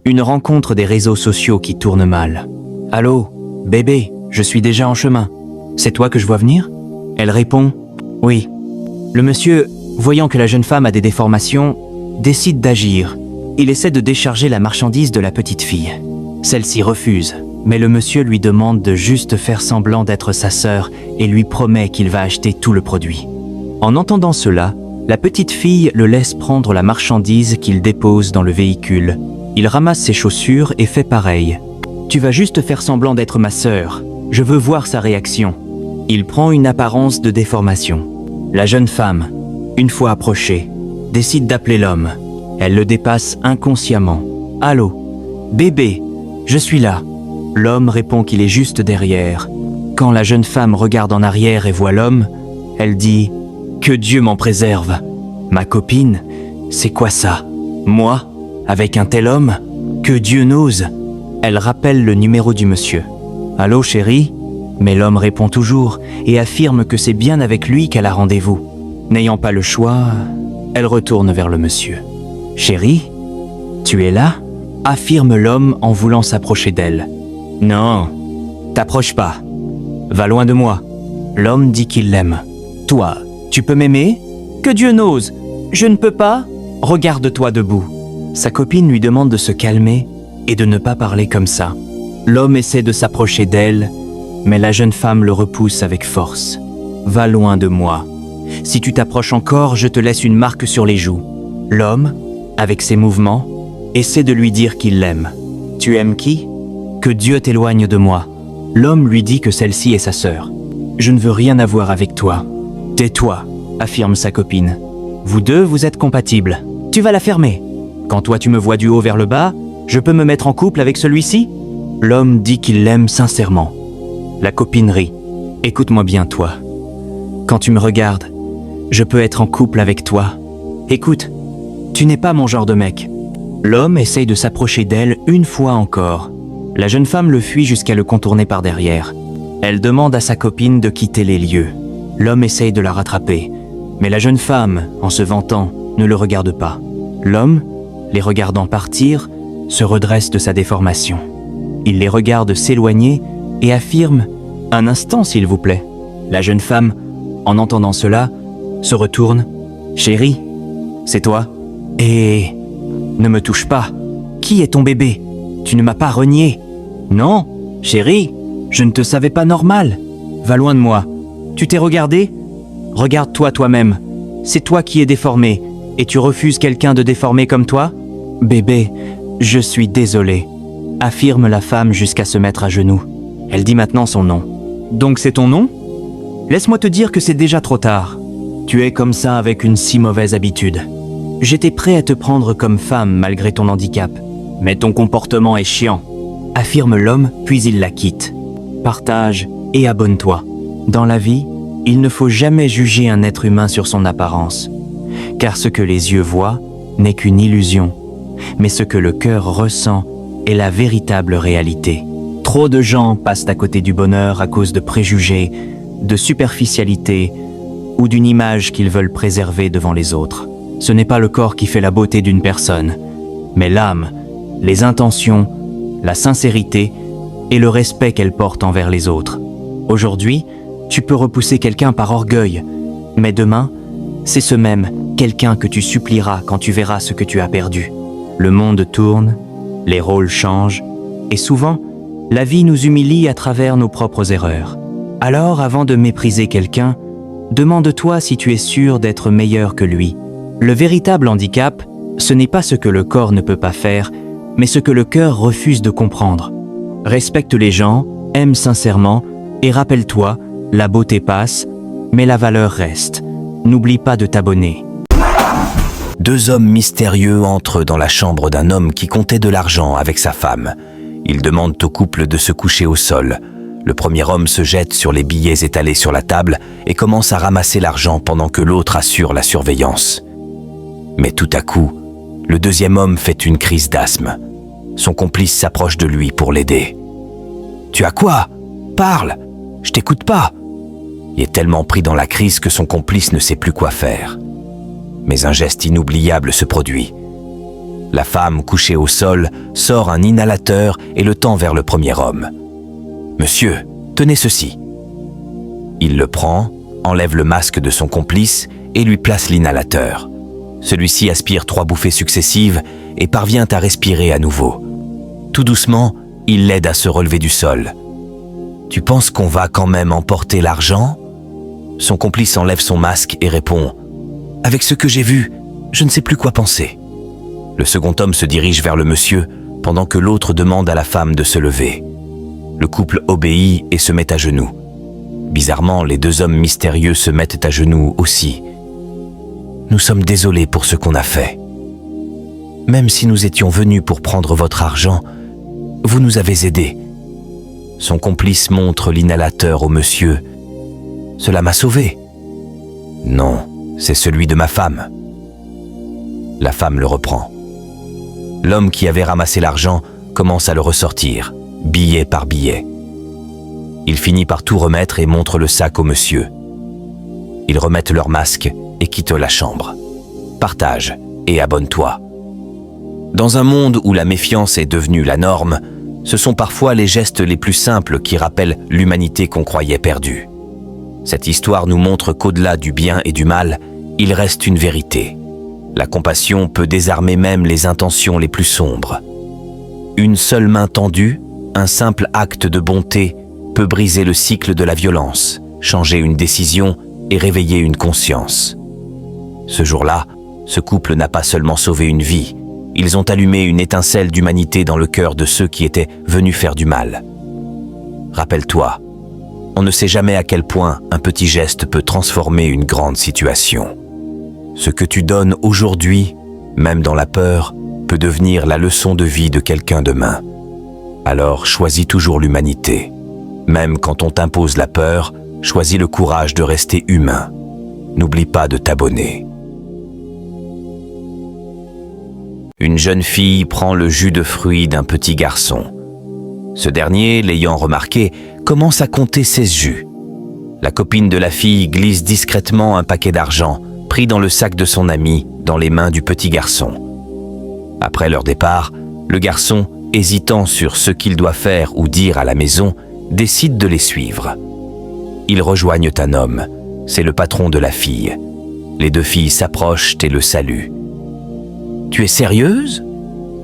Une rencontre des réseaux sociaux qui tourne mal. « Allô, bébé, je suis déjà en chemin. C'est toi que je vois venir ?» Elle répond « Oui. » Le monsieur, voyant que la jeune femme a des déformations, décide d'agir. Il essaie de décharger la marchandise de la petite fille. Celle-ci refuse, mais le monsieur lui demande de juste faire semblant d'être sa sœur et lui promet qu'il va acheter tout le produit. En entendant cela, la petite fille le laisse prendre la marchandise qu'il dépose dans le véhicule. Il ramasse ses chaussures et fait pareil. « Tu vas juste faire semblant d'être ma sœur. Je veux voir sa réaction. » Il prend une apparence de déformation. La jeune femme, une fois approchée, décide d'appeler l'homme. Elle le dépasse inconsciemment. « Allô, bébé, je suis là. » L'homme répond qu'il est juste derrière. Quand la jeune femme regarde en arrière et voit l'homme, elle dit « Que Dieu m'en préserve. Ma copine, c'est quoi ça? Moi, avec un tel homme? Que Dieu n'ose. » Elle rappelle le numéro du monsieur. « Allô, chérie ?» Mais l'homme répond toujours et affirme que c'est bien avec lui qu'elle a rendez-vous. N'ayant pas le choix, elle retourne vers le monsieur. « Chérie, tu es là ?» affirme l'homme en voulant s'approcher d'elle. « Non, t'approche pas. Va loin de moi. » L'homme dit qu'il l'aime. « Toi, tu peux m'aimer? Que Dieu n'ose. Je ne peux pas? Regarde-toi debout. » Sa copine lui demande de se calmer et de ne pas parler comme ça. L'homme essaie de s'approcher d'elle, mais la jeune femme le repousse avec force. « Va loin de moi. Si tu t'approches encore, je te laisse une marque sur les joues. » L'homme, avec ses mouvements, essaie de lui dire qu'il l'aime. « Tu aimes qui? Que Dieu t'éloigne de moi. » L'homme lui dit que celle-ci est sa sœur. « Je ne veux rien avoir avec toi. »« Tais-toi, » affirme sa copine. « Vous deux, vous êtes compatibles. Tu vas la fermer. Quand toi tu me vois du haut vers le bas, je peux me mettre en couple avec celui-ci ?» L'homme dit qu'il l'aime sincèrement. La copine rit. « Écoute-moi bien, toi. Quand tu me regardes, je peux être en couple avec toi. Écoute, tu n'es pas mon genre de mec. » L'homme essaye de s'approcher d'elle une fois encore. La jeune femme le fuit jusqu'à le contourner par derrière. Elle demande à sa copine de quitter les lieux. L'homme essaye de la rattraper, mais la jeune femme, en se vantant, ne le regarde pas. L'homme, les regardant partir, se redresse de sa déformation. Il les regarde s'éloigner et affirme « Un instant, s'il vous plaît ». La jeune femme, en entendant cela, se retourne. « Chérie, c'est toi? Et ne me touche pas. Qui est ton bébé? Tu ne m'as pas renié. Non, chérie, je ne te savais pas normal. Va loin de moi. Tu t'es regardé? Regarde-toi toi-même. C'est toi qui es déformé. Et tu refuses quelqu'un de déformé comme toi? Bébé, je suis désolée, affirme la femme jusqu'à se mettre à genoux. Elle dit maintenant son nom. Donc c'est ton nom? Laisse-moi te dire que c'est déjà trop tard. Tu es comme ça avec une si mauvaise habitude. J'étais prêt à te prendre comme femme malgré ton handicap. Mais ton comportement est chiant, affirme l'homme, puis il la quitte. Partage et abonne-toi. Dans la vie, il ne faut jamais juger un être humain sur son apparence. Car ce que les yeux voient n'est qu'une illusion. Mais ce que le cœur ressent est la véritable réalité. Trop de gens passent à côté du bonheur à cause de préjugés, de superficialité ou d'une image qu'ils veulent préserver devant les autres. Ce n'est pas le corps qui fait la beauté d'une personne, mais l'âme, les intentions, la sincérité et le respect qu'elle porte envers les autres. Aujourd'hui, tu peux repousser quelqu'un par orgueil, mais demain, c'est ce même quelqu'un que tu supplieras quand tu verras ce que tu as perdu. Le monde tourne, les rôles changent, et souvent, la vie nous humilie à travers nos propres erreurs. Alors, avant de mépriser quelqu'un, demande-toi si tu es sûr d'être meilleur que lui. Le véritable handicap, ce n'est pas ce que le corps ne peut pas faire, mais ce que le cœur refuse de comprendre. Respecte les gens, aime sincèrement, et rappelle-toi, la beauté passe, mais la valeur reste. N'oublie pas de t'abonner. Deux hommes mystérieux entrent dans la chambre d'un homme qui comptait de l'argent avec sa femme. Ils demandent au couple de se coucher au sol. Le premier homme se jette sur les billets étalés sur la table et commence à ramasser l'argent pendant que l'autre assure la surveillance. Mais tout à coup, le deuxième homme fait une crise d'asthme. Son complice s'approche de lui pour l'aider. « Tu as quoi? Parle! Je t'écoute pas !» Il est tellement pris dans la crise que son complice ne sait plus quoi faire. Mais un geste inoubliable se produit. La femme, couchée au sol, sort un inhalateur et le tend vers le premier homme. « Monsieur, tenez ceci. » Il le prend, enlève le masque de son complice et lui place l'inhalateur. Celui-ci aspire 3 bouffées successives et parvient à respirer à nouveau. Tout doucement, il l'aide à se relever du sol. « Tu penses qu'on va quand même emporter l'argent ?» Son complice enlève son masque et répond « Avec ce que j'ai vu, je ne sais plus quoi penser. » Le second homme se dirige vers le monsieur pendant que l'autre demande à la femme de se lever. Le couple obéit et se met à genoux. Bizarrement, les 2 hommes mystérieux se mettent à genoux aussi. « Nous sommes désolés pour ce qu'on a fait. Même si nous étions venus pour prendre votre argent, vous nous avez aidés. » Son complice montre l'inhalateur au monsieur. « Cela m'a sauvé. »« Non, c'est celui de ma femme. » La femme le reprend. L'homme qui avait ramassé l'argent commence à le ressortir, billet par billet. Il finit par tout remettre et montre le sac au monsieur. Ils remettent leur masque et quittent la chambre. Partage et abonne-toi. Dans un monde où la méfiance est devenue la norme, ce sont parfois les gestes les plus simples qui rappellent l'humanité qu'on croyait perdue. Cette histoire nous montre qu'au-delà du bien et du mal, il reste une vérité. La compassion peut désarmer même les intentions les plus sombres. Une seule main tendue, un simple acte de bonté, peut briser le cycle de la violence, changer une décision et réveiller une conscience. Ce jour-là, ce couple n'a pas seulement sauvé une vie, ils ont allumé une étincelle d'humanité dans le cœur de ceux qui étaient venus faire du mal. Rappelle-toi, on ne sait jamais à quel point un petit geste peut transformer une grande situation. Ce que tu donnes aujourd'hui, même dans la peur, peut devenir la leçon de vie de quelqu'un demain. Alors choisis toujours l'humanité. Même quand on t'impose la peur, choisis le courage de rester humain. N'oublie pas de t'abonner. Une jeune fille prend le jus de fruits d'un petit garçon. Ce dernier, l'ayant remarqué, commence à compter 16 jus. La copine de la fille glisse discrètement un paquet d'argent, pris dans le sac de son ami, dans les mains du petit garçon. Après leur départ, le garçon, hésitant sur ce qu'il doit faire ou dire à la maison, décide de les suivre. Ils rejoignent un homme, c'est le patron de la fille. Les 2 filles s'approchent et le saluent. « Tu es sérieuse ?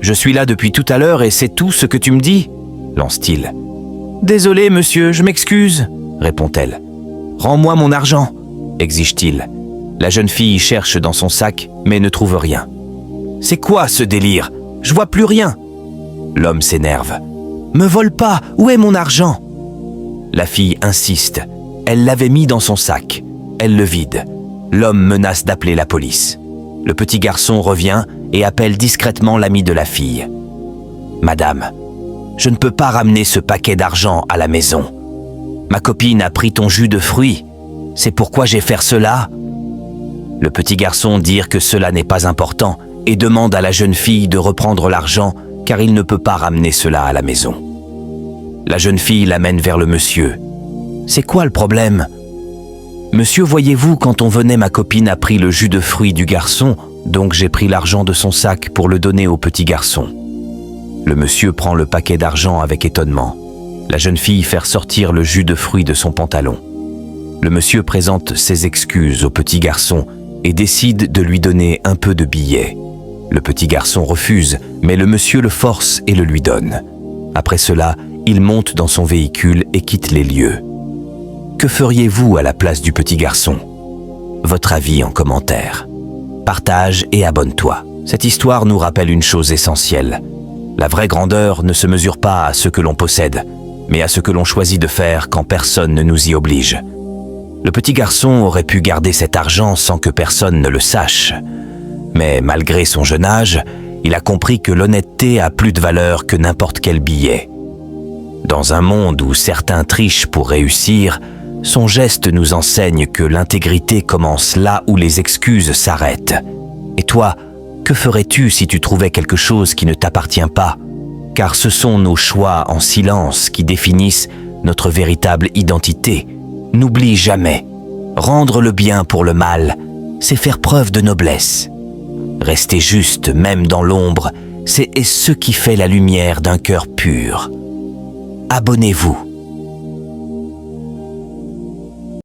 Je suis là depuis tout à l'heure et c'est tout ce que tu me dis ?» lance-t-il. « Désolé, monsieur, je m'excuse, » répond-elle. « Rends-moi mon argent, » exige-t-il. La jeune fille cherche dans son sac, mais ne trouve rien. « C'est quoi ce délire ? Je vois plus rien !» L'homme s'énerve. « Me vole pas, où est mon argent ?» La fille insiste. Elle l'avait mis dans son sac. Elle le vide. L'homme menace d'appeler la police. Le petit garçon revient et appelle discrètement l'ami de la fille. « Madame, je ne peux pas ramener ce paquet d'argent à la maison. Ma copine a pris ton jus de fruits. C'est pourquoi j'ai fait cela. » Le petit garçon dit que cela n'est pas important et demande à la jeune fille de reprendre l'argent car il ne peut pas ramener cela à la maison. La jeune fille l'amène vers le monsieur. « C'est quoi le problème ? » « Monsieur, voyez-vous, quand on venait, ma copine a pris le jus de fruits du garçon, donc j'ai pris l'argent de son sac pour le donner au petit garçon. » Le monsieur prend le paquet d'argent avec étonnement. La jeune fille fait sortir le jus de fruits de son pantalon. Le monsieur présente ses excuses au petit garçon et décide de lui donner un peu de billets. Le petit garçon refuse, mais le monsieur le force et le lui donne. Après cela, il monte dans son véhicule et quitte les lieux. Que feriez-vous à la place du petit garçon ? Votre avis en commentaire. Partage et abonne-toi. Cette histoire nous rappelle une chose essentielle. La vraie grandeur ne se mesure pas à ce que l'on possède, mais à ce que l'on choisit de faire quand personne ne nous y oblige. Le petit garçon aurait pu garder cet argent sans que personne ne le sache. Mais malgré son jeune âge, il a compris que l'honnêteté a plus de valeur que n'importe quel billet. Dans un monde où certains trichent pour réussir, son geste nous enseigne que l'intégrité commence là où les excuses s'arrêtent. Et toi, que ferais-tu si tu trouvais quelque chose qui ne t'appartient pas ? Car ce sont nos choix en silence qui définissent notre véritable identité. N'oublie jamais, rendre le bien pour le mal, c'est faire preuve de noblesse. Rester juste, même dans l'ombre, c'est ce qui fait la lumière d'un cœur pur. Abonnez-vous.